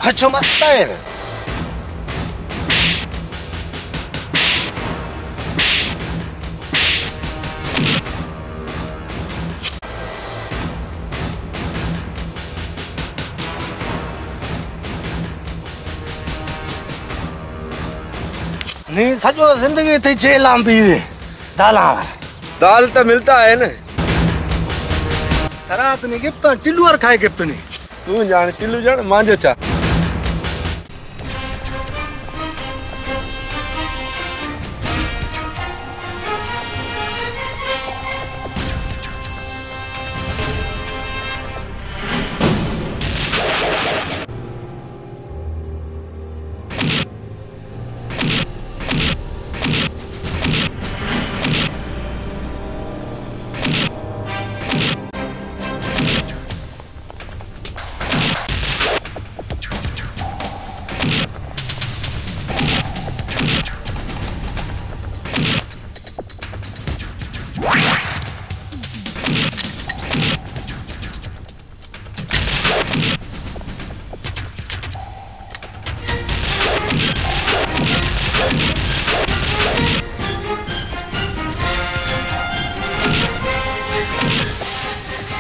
faccio mattare. नहीं सचो जिंदगी थी जेल आम पी दाल दाल तो मिलता है ना रात में गिफ्ट टिल्लू और खाए गिफ्ट नहीं तू जान टिल्लू जान मांझो चा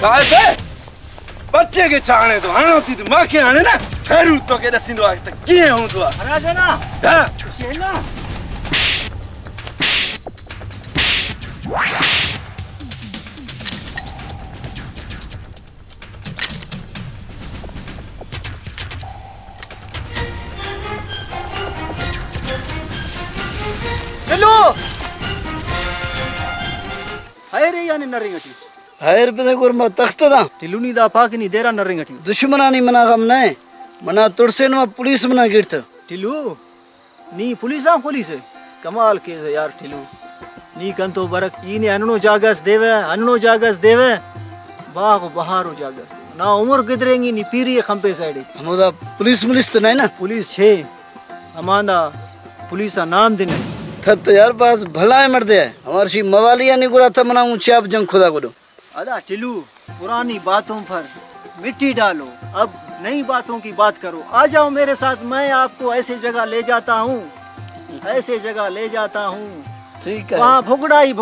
साहिब बच्चे के चाहने तो आना होती तो माँ के आने ना खैरू तो के दसिंदो आज तक किए हूँ तो राजा ना हाँ ये ना चलो हाय रे यानी नरिंगटी हायर पे गुरमा तख्तना टिलुनी दा पाकनी देरा नरिंगटी दुश्मनानी मना गम नहीं मना तुरसेन व पुलिस मना गिरत टिलू नी पुलिस कमाल के यार टिलू नी कंतो बरक ईने अन्नो जागस देवे बाग बहारो जागस ना उमर गिदरेंगी नी पीरी खंपे साइड हमदा पुलिस तो नहीं ना पुलिस छे अमांदा पुलिस नाम दिन थत यार पास भला मर दे हमार सी मवालिया नहीं गुरा था मना ऊंचे आप जंग खुदा को अदा टिलू पुरानी बातों पर मिट्टी डालो अब नई बातों की बात करो आ जाओ मेरे साथ मैं आपको ऐसे जगह ले जाता हूँ ठीक है वहाँ भुगड़ा ही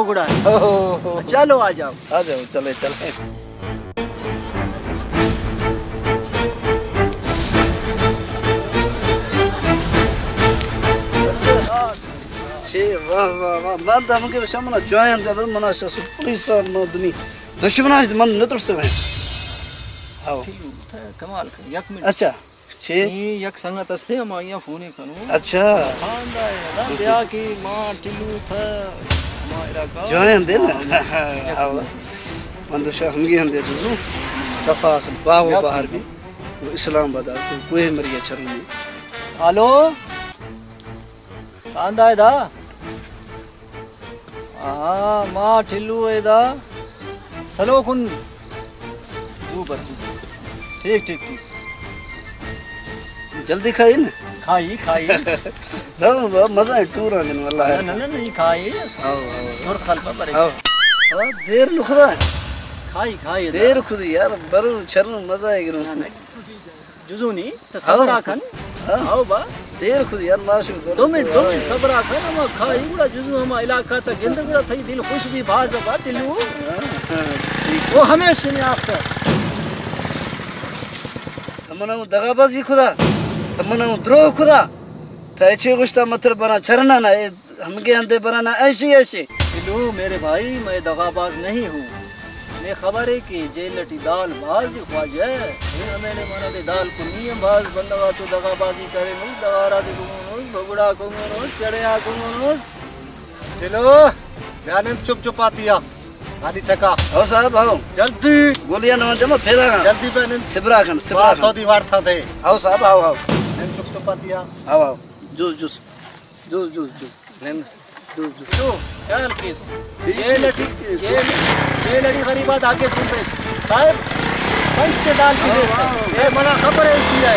चलो आ जाओ चले छे वाह वाह वाह बात हमके सामने जॉइन दे मना सस पुलिस मदमी दुश्मन मन न तुर से आओ कमाल कर यक मिनट अच्छा छे यक संगत अस्ते हम यहाँ फोन करूँ अच्छा खानदा है ब्याह की माँ टिलू था मायरा का जॉइन दे ना आओ मन तो हम गए अंदर जुजू सफा से बाबू बाहर भी इस्लामाबाद कोई मरिया चरनी हेलो खानदा है दा हाँ माँ टिलू है दा सलो कुन ऊपर ठीक जल्दी खाई ना खाई रहो मजा है टूर आने वाला है ना नहीं खाई आओ और खलपा पर आओ देर न खुदा खाई देर खुद यार बरु छरनु मजा है गिरो जुजूनी तो सबरा खन आओ बा देर खुद यार माशू 2 मिनट सबरा खन हम खाई गुड़ा जुजू हम इलाका तक गिंद गुड़ा थई दिल खुश भी भाज बा दिलू वो हमेशा ने आफ्टर तमना दगाबाजी खुदा तमना द्रोह खुदा तैचे गुस्ता मतलब बना छरना ना हमके अंदर बनाना ऐसे दिलू मेरे भाई मैं दगाबाज नहीं हूँ मैं खबर है कि जेलटी दाल बाज ख्वाजा मैंने माना दे दाल को नियम बाज बंदवा तो दगाबाजी करे नु दगारा दे गुमोस बगुड़ा गुमोस चढ़या गुमोस चलो ध्यान चुप आतिया गाड़ी चका आओ साहब आओ जल्दी गोलियां न जमा फेदा जल्दी पे सिबरा खन तो दीवार था दे आओ साहब आओ चुप आतिया आओ जूस नेम जो चल किस ये लड़ी गरीबात आगे तुम पे साहब पंच के दाल की बेचता ये मना खबर है इसलिए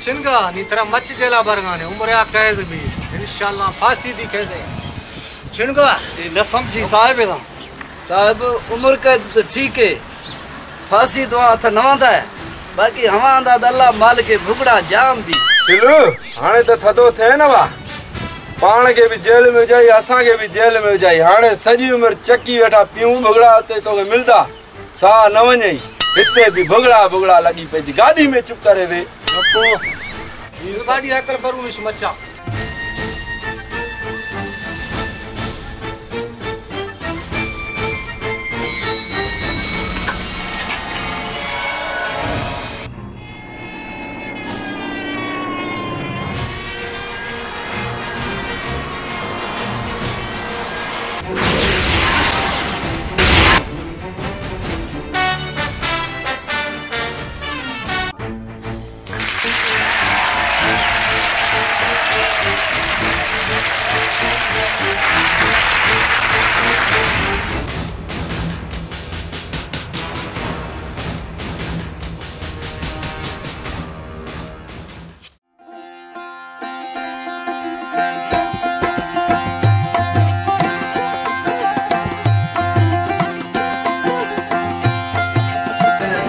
छिनगा नी तरह मच जेला बरगाने उम्र या कैद भी इंशाल्लाह फांसी दी कह दे छिनगा न समझी साहब एकदम साहब उम्र कैद तो ठीक है, फांसी तो हाथ नवांदा है, बाकी हवांदा दल्ला माल के भुगड़ा जाम भी पिलू हाणे तो थदो थे न वा पाण के भी जेल में जाई असा के भी जेल में जाई हाणे सजी उम्र चक्की वेठा पियूं भुगड़ा ते तो मिलदा सा न वञई हिते भी भुगड़ा लगी पई गाड़ी में चुप करे वे ये गाड़ी आकर करू मिस मचा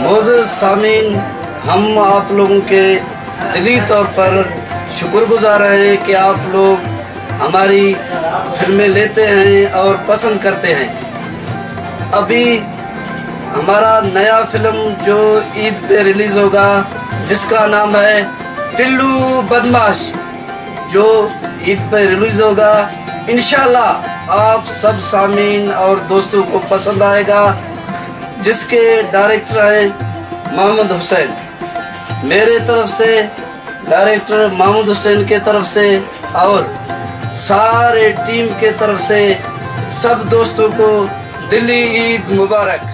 मोअज़्ज़ज़ सामीन, हम आप लोगों के दिली तौर पर शुक्रगुजार हैं कि आप लोग हमारी फिल्में लेते हैं और पसंद करते हैं। अभी हमारा नया फिल्म जो ईद पे रिलीज़ होगा जिसका नाम है टिल्लू बदमाश, जो ईद पे रिलीज़ होगा, इंशाल्लाह आप सब सामीन और दोस्तों को पसंद आएगा। जिसके डायरेक्टर हैं महमूद हुसैन, मेरे तरफ से डायरेक्टर महमूद हुसैन के तरफ से और सारे टीम के तरफ से सब दोस्तों को दिल्ली ईद मुबारक।